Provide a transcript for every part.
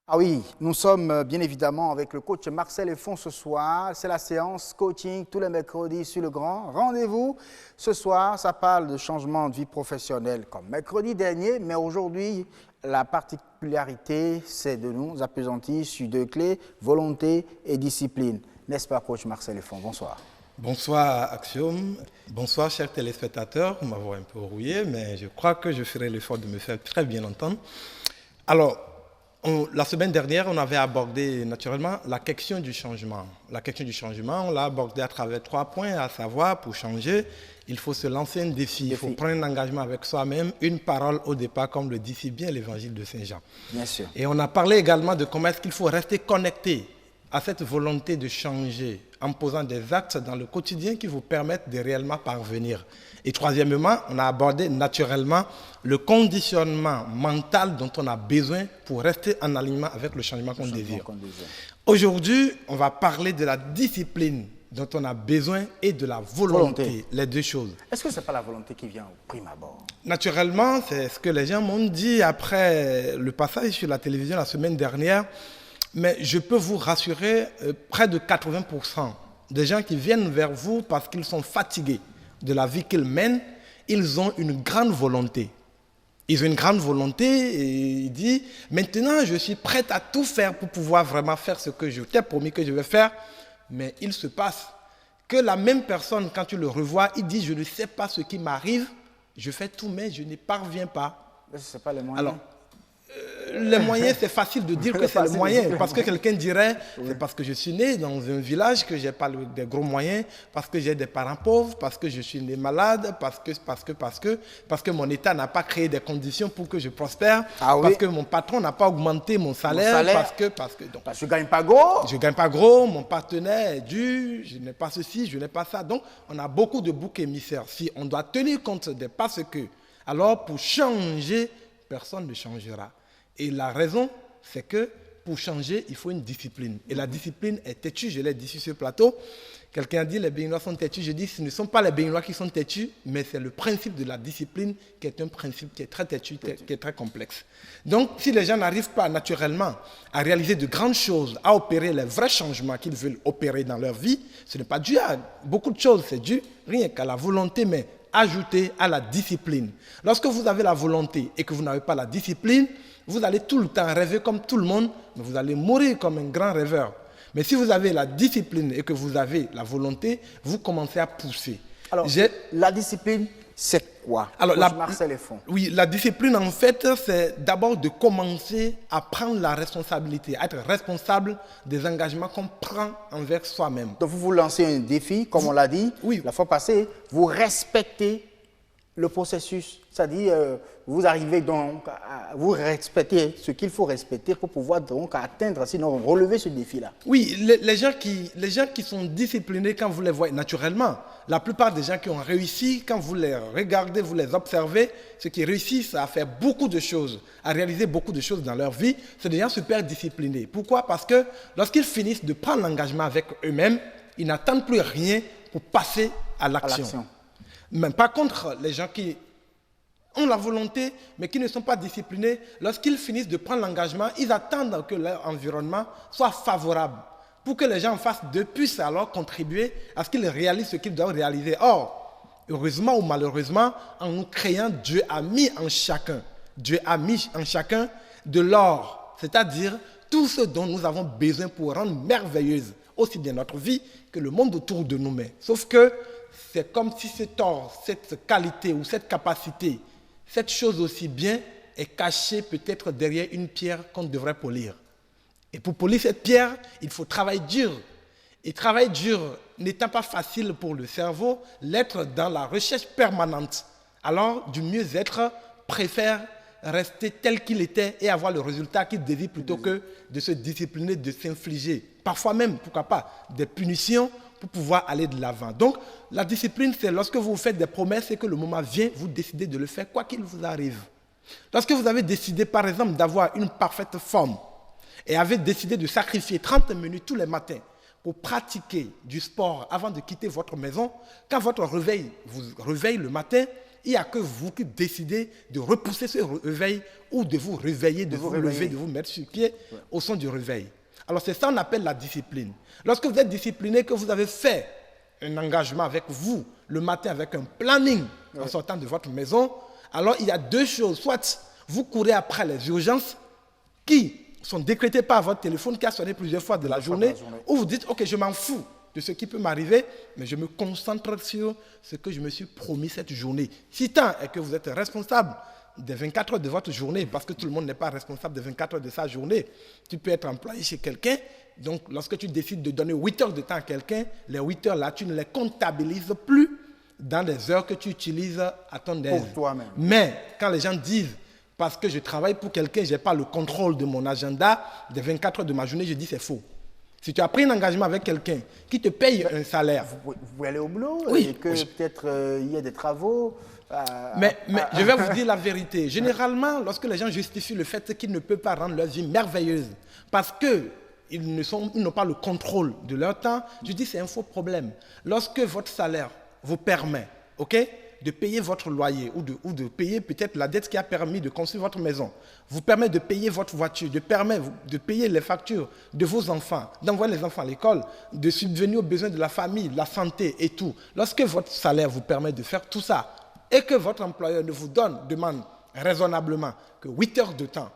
Ah oui, nous sommes bien évidemment avec le coach Marcel Effon ce soir. C'est la séance coaching tous les mercredis sur le grand rendez-vous. Ce soir, ça parle de changement de vie professionnelle comme mercredi dernier, mais aujourd'hui, la particularité, c'est de nous appesantir sur deux clés, volonté et discipline. N'est-ce pas, coach Marcel Effon? Bonsoir. Bonsoir Axiom, bonsoir chers téléspectateurs, vous m'avez un peu rouillé, mais je crois que je ferai l'effort de me faire très bien entendre. Alors, la semaine dernière, on avait abordé naturellement la question du changement. La question du changement, on l'a abordé à travers 3 points, à savoir, pour changer, il faut se lancer un défi, il faut prendre un engagement avec soi-même, une parole au départ, comme le dit si bien l'évangile de Saint Jean. Bien sûr. Et on a parlé également de comment est-ce qu'il faut rester connecté à cette volonté de changer en posant des actes dans le quotidien qui vous permettent de réellement parvenir. Et troisièmement, on a abordé naturellement le conditionnement mental dont on a besoin pour rester en alignement avec le changement qu'on désire. Aujourd'hui, on va parler de la discipline dont on a besoin et de la volonté, les deux choses. Est-ce que ce n'est pas la volonté qui vient au prime abord? Naturellement, c'est ce que les gens m'ont dit après le passage sur la télévision la semaine dernière. Mais je peux vous rassurer, près de 80% des gens qui viennent vers vous parce qu'ils sont fatigués de la vie qu'ils mènent, ils ont une grande volonté. Ils ont une grande volonté et ils disent, maintenant je suis prêt à tout faire pour pouvoir vraiment faire ce que je t'ai promis que je vais faire. Mais il se passe que la même personne, quand tu le revois, il dit, je ne sais pas ce qui m'arrive, je fais tout mais je n'y parviens pas. Ce n'est pas les moyens. Alors, les moyens, c'est facile de dire que c'est le moyen, parce que quelqu'un dirait, c'est parce que je suis né dans un village que je n'ai pas des gros moyens, parce que j'ai des parents pauvres, parce que je suis né malade, parce que mon État n'a pas créé des conditions pour que je prospère, parce que mon patron n'a pas augmenté mon salaire, parce que je ne gagne pas gros. Je ne gagne pas gros, mon partenaire est dû, je n'ai pas ceci, je n'ai pas ça. Donc, on a beaucoup de boucs émissaires. Si on doit tenir compte des parce que, alors pour changer, personne ne changera. Et la raison, c'est que pour changer, il faut une discipline. Et la discipline est têtue, je l'ai dit sur ce plateau. Quelqu'un a dit les Béninois sont têtus. Je dis ce ne sont pas les Béninois qui sont têtus, mais c'est le principe de la discipline qui est un principe qui est très têtu, qui est très complexe. Donc, si les gens n'arrivent pas naturellement à réaliser de grandes choses, à opérer les vrais changements qu'ils veulent opérer dans leur vie, ce n'est pas dû à beaucoup de choses, c'est dû rien qu'à la volonté, mais ajouté à la discipline. Lorsque vous avez la volonté et que vous n'avez pas la discipline, vous allez tout le temps rêver comme tout le monde, mais vous allez mourir comme un grand rêveur. Mais si vous avez la discipline et que vous avez la volonté, vous commencez à pousser. Alors, la discipline, c'est quoi? Alors, Marcel Effon. Oui, la discipline, en fait, c'est d'abord de commencer à prendre la responsabilité, à être responsable des engagements qu'on prend envers soi-même. Donc, vous vous lancez un défi, comme on l'a dit la fois passée, vous respectez le processus, c'est-à-dire vous arrivez donc à vous respecter ce qu'il faut respecter pour pouvoir donc atteindre, sinon relever ce défi-là. Oui, les gens qui sont disciplinés, quand vous les voyez naturellement, la plupart des gens qui ont réussi, quand vous les regardez, vous les observez, ceux qui réussissent à faire beaucoup de choses, à réaliser beaucoup de choses dans leur vie, c'est des gens super disciplinés. Pourquoi? Parce que lorsqu'ils finissent de prendre l'engagement avec eux-mêmes, ils n'attendent plus rien pour passer à l'action. Mais par contre, les gens qui ont la volonté, mais qui ne sont pas disciplinés, lorsqu'ils finissent de prendre l'engagement, ils attendent que leur environnement soit favorable pour que les gens en face d'eux puissent alors contribuer à ce qu'ils réalisent ce qu'ils doivent réaliser. Or, heureusement ou malheureusement, en nous créant, Dieu a mis en chacun de l'or, c'est-à-dire tout ce dont nous avons besoin pour rendre merveilleuse aussi bien notre vie que le monde autour de nous. Mais sauf que c'est comme si cet or, cette qualité ou cette capacité, cette chose aussi bien est cachée peut-être derrière une pierre qu'on devrait polir. Et pour polir cette pierre, il faut travailler dur. Et travailler dur n'étant pas facile pour le cerveau, l'être dans la recherche permanente, alors du mieux-être préfère rester tel qu'il était et avoir le résultat qu'il désire plutôt que de se discipliner, de s'infliger. Parfois même, pourquoi pas, des punitions pour pouvoir aller de l'avant. Donc, la discipline, c'est lorsque vous faites des promesses et que le moment vient, vous décidez de le faire, quoi qu'il vous arrive. Lorsque vous avez décidé, par exemple, d'avoir une parfaite forme et avez décidé de sacrifier 30 minutes tous les matins pour pratiquer du sport avant de quitter votre maison, quand votre réveil vous réveille le matin, il n'y a que vous qui décidez de repousser ce réveil ou de vous réveiller, de vous lever, de vous mettre sur pied au son du réveil. Alors c'est ça qu'on appelle la discipline. Lorsque vous êtes discipliné, que vous avez fait un engagement avec vous le matin avec un planning en sortant de votre maison, alors il y a deux choses. Soit vous courez après les urgences qui sont décrétées par votre téléphone qui a sonné plusieurs fois de la journée, ou vous dites, ok, je m'en fous de ce qui peut m'arriver, mais je me concentre sur ce que je me suis promis cette journée. Si tant est que vous êtes responsable des 24 heures de votre journée, parce que tout le monde n'est pas responsable des 24 heures de sa journée, tu peux être employé chez quelqu'un, donc lorsque tu décides de donner 8 heures de temps à quelqu'un, les 8 heures là, tu ne les comptabilises plus dans les heures que tu utilises à ton aise. Pour toi-même. Mais quand les gens disent, parce que je travaille pour quelqu'un, je n'ai pas le contrôle de mon agenda, des 24 heures de ma journée, je dis c'est faux. Si tu as pris un engagement avec quelqu'un qui te paye un salaire... Vous pouvez aller au boulot oui, et que peut-être il y a des travaux... Mais je vais vous dire la vérité. Généralement, lorsque les gens justifient le fait qu'ils ne peuvent pas rendre leur vie merveilleuse parce qu'ils n'ont pas le contrôle de leur temps, je dis c'est un faux problème. Lorsque votre salaire vous permet, de payer votre loyer ou de payer peut-être la dette qui a permis de construire votre maison, vous permet de payer votre voiture, de payer les factures de vos enfants, d'envoyer les enfants à l'école, de subvenir aux besoins de la famille, de la santé et tout. Lorsque votre salaire vous permet de faire tout ça et que votre employeur ne vous demande raisonnablement que 8 heures de temps,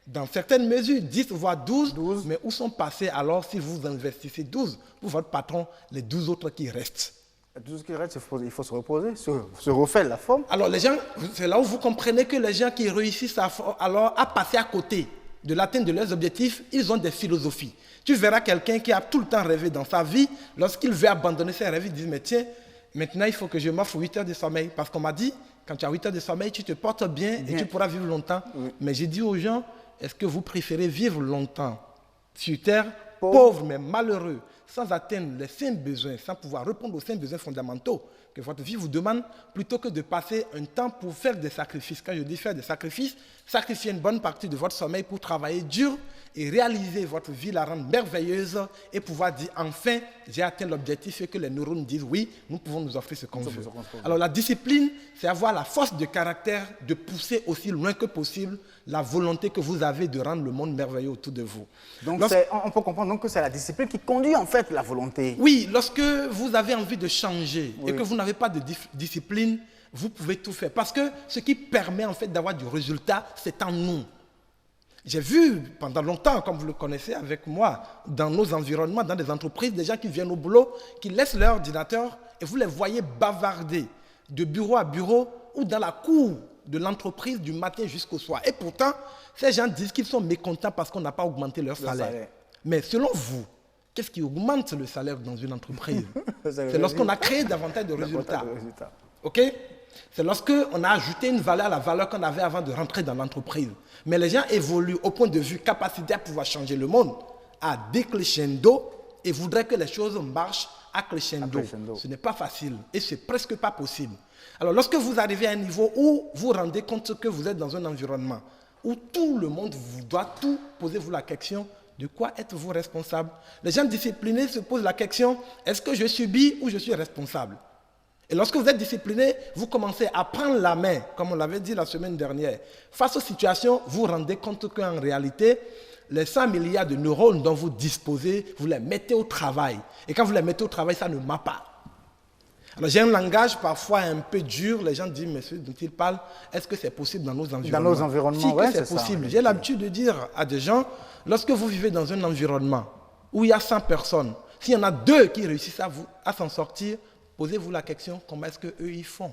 dans certaines mesures, 10 voire 12, mais où sont passés alors si vous investissez 12 pour votre patron, les 12 autres qui restent? 12 qui restent, il faut se reposer, se refaire la forme. Alors les gens, c'est là où vous comprenez que les gens qui réussissent à passer à côté de l'atteinte de leurs objectifs, ils ont des philosophies. Tu verras quelqu'un qui a tout le temps rêvé dans sa vie, lorsqu'il veut abandonner ses rêves, il dit, mais tiens, maintenant il faut que je m'offre 8 heures de sommeil. Parce qu'on m'a dit, quand tu as 8 heures de sommeil, tu te portes bien et tu pourras vivre longtemps. Oui. Mais j'ai dit aux gens, est-ce que vous préférez vivre longtemps sur terre, pauvre mais malheureux, sans atteindre les 5 besoins, sans pouvoir répondre aux 5 besoins fondamentaux que votre vie vous demande, plutôt que de passer un temps pour faire des sacrifices. Quand je dis faire des sacrifices, sacrifier une bonne partie de votre sommeil pour travailler dur et réaliser votre vie, la rendre merveilleuse et pouvoir dire enfin, j'ai atteint l'objectif et que les neurones disent oui, nous pouvons nous offrir ce qu'on veut. Alors la discipline, c'est avoir la force de caractère de pousser aussi loin que possible la volonté que vous avez de rendre le monde merveilleux autour de vous. Donc on peut comprendre donc que c'est la discipline qui conduit en fait la volonté. Oui, lorsque vous avez envie de changer et que vous n'avez pas de discipline, vous pouvez tout faire. Parce que ce qui permet en fait d'avoir du résultat, c'est en nous. J'ai vu pendant longtemps, comme vous le connaissez avec moi, dans nos environnements, dans des entreprises, des gens qui viennent au boulot, qui laissent leur ordinateur et vous les voyez bavarder de bureau à bureau ou dans la cour de l'entreprise du matin jusqu'au soir. Et pourtant, ces gens disent qu'ils sont mécontents parce qu'on n'a pas augmenté leur salaire. Mais selon vous, qu'est-ce qui augmente le salaire dans une entreprise? C'est lorsqu'on a créé davantage de résultats. C'est lorsqu'on a ajouté une valeur à la valeur qu'on avait avant de rentrer dans l'entreprise. Mais les gens évoluent au point de vue capacité à pouvoir changer le monde à décrescendo et voudraient que les choses marchent à crescendo. Ce n'est pas facile et c'est presque pas possible. Alors lorsque vous arrivez à un niveau où vous vous rendez compte que vous êtes dans un environnement où tout le monde vous doit tout, posez-vous la question, de quoi êtes-vous responsable? Les gens disciplinés se posent la question, est-ce que je subis ou je suis responsable? Et lorsque vous êtes discipliné, vous commencez à prendre la main, comme on l'avait dit la semaine dernière. Face aux situations, vous vous rendez compte qu'en réalité, les 100 milliards de neurones dont vous disposez, vous les mettez au travail. Et quand vous les mettez au travail, ça ne marche pas. Alors j'ai un langage parfois un peu dur, les gens disent, mais ce dont ils parlent, est-ce que c'est possible dans nos environnements? Dans nos environnements, oui, c'est possible. J'ai l'habitude de dire à des gens, lorsque vous vivez dans un environnement où il y a 100 personnes, s'il y en a 2 qui réussissent à s'en sortir, posez-vous la question, comment est-ce qu'eux ils font?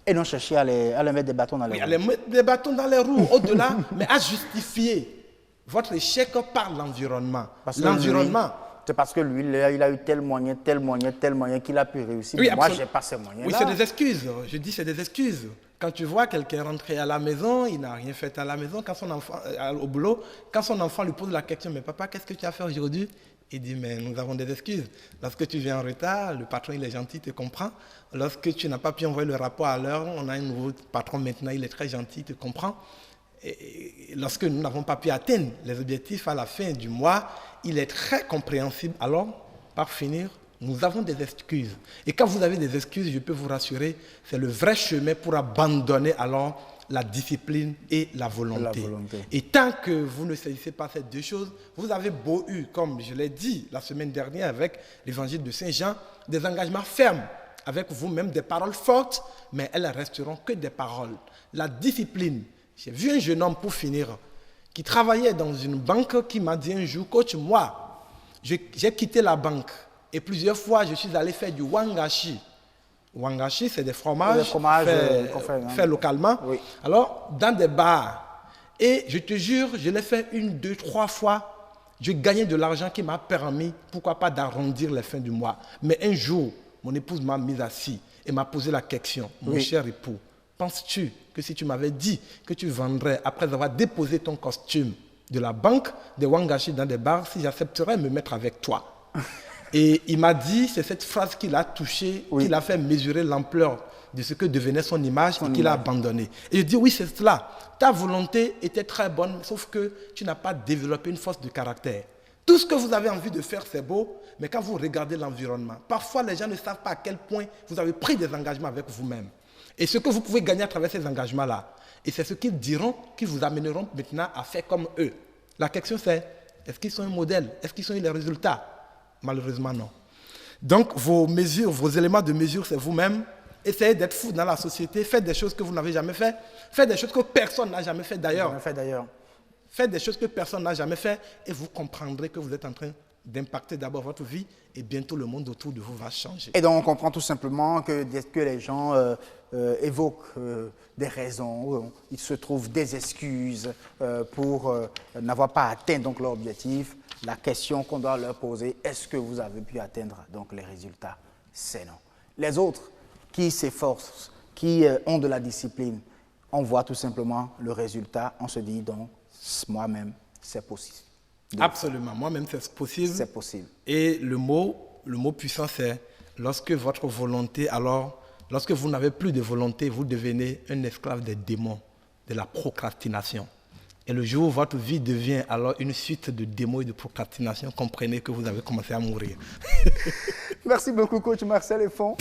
Et non chercher à les mettre des bâtons dans les roues. À les mettre des bâtons dans les roues, au-delà, mais à justifier votre échec par l'environnement. L'environnement. C'est parce que lui, il a eu tel moyen qu'il a pu réussir. Oui, moi, je n'ai pas ces moyens-là. Oui, c'est des excuses. Je dis c'est des excuses. Quand tu vois quelqu'un rentrer à la maison, il n'a rien fait à la maison, quand son enfant, au boulot, quand son enfant lui pose la question, mais papa, qu'est-ce que tu as fait aujourd'hui? Il dit, mais nous avons des excuses. Lorsque tu viens en retard, le patron, il est gentil, il te comprend. Lorsque tu n'as pas pu envoyer le rapport à l'heure, on a un nouveau patron maintenant, il est très gentil, il te comprend. Et lorsque nous n'avons pas pu atteindre les objectifs à la fin du mois, il est très compréhensible. Alors, par finir, Nous avons des excuses. Et quand vous avez des excuses, je peux vous rassurer, c'est le vrai chemin pour abandonner alors la discipline et la volonté. Et tant que vous ne saisissez pas ces deux choses, vous avez beau eu, comme je l'ai dit la semaine dernière avec l'évangile de Saint Jean, des engagements fermes avec vous-même, des paroles fortes, mais elles resteront que des paroles. La discipline. J'ai vu un jeune homme, pour finir, qui travaillait dans une banque, qui m'a dit un jour, coach, moi, j'ai quitté la banque et plusieurs fois, je suis allé faire du wangashi. Wangashi, c'est des fromages faits localement. Oui. Alors, dans des bars. Et je te jure, je l'ai fait 1, 2, 3 fois. Je gagnais de l'argent qui m'a permis, pourquoi pas, d'arrondir les fins du mois. Mais un jour, mon épouse m'a mis assis et m'a posé la question. Mon cher époux, penses-tu que si tu m'avais dit que tu vendrais, après avoir déposé ton costume de la banque, des wangashi dans des bars, si j'accepterais me mettre avec toi? Et il m'a dit, c'est cette phrase qui l'a touché, qui l'a fait mesurer l'ampleur de ce que devenait son image et qu'il a abandonné. Et je dis, oui, c'est cela. Ta volonté était très bonne, sauf que tu n'as pas développé une force de caractère. Tout ce que vous avez envie de faire, c'est beau, mais quand vous regardez l'environnement, parfois les gens ne savent pas à quel point vous avez pris des engagements avec vous-même. Et ce que vous pouvez gagner à travers ces engagements-là, et c'est ce qu'ils diront, qui vous amèneront maintenant à faire comme eux. La question c'est, est-ce qu'ils sont un modèle? Est-ce qu'ils ont eu les résultats? Malheureusement, non. Donc, vos mesures, vos éléments de mesure, c'est vous-même. Essayez d'être fou dans la société. Faites des choses que vous n'avez jamais fait. Faites des choses que personne n'a jamais fait d'ailleurs. Faites des choses que personne n'a jamais fait et vous comprendrez que vous êtes en train d'impacter d'abord votre vie et bientôt le monde autour de vous va changer. Et donc, on comprend tout simplement que les gens évoquent des raisons, ils se trouvent des excuses pour n'avoir pas atteint donc, leur objectif. La question qu'on doit leur poser, est-ce que vous avez pu atteindre donc, les résultats? C'est non. Les autres qui s'efforcent, qui ont de la discipline, on voit tout simplement le résultat, on se dit donc, moi-même, c'est possible. Absolument, moi-même, c'est possible. C'est possible. Et le mot puissant, c'est lorsque votre volonté, alors, lorsque vous n'avez plus de volonté, vous devenez un esclave des démons, de la procrastination. Et le jour où votre vie devient alors une suite de démons et de procrastination, comprenez que vous avez commencé à mourir. Merci beaucoup, coach Marcel Effon.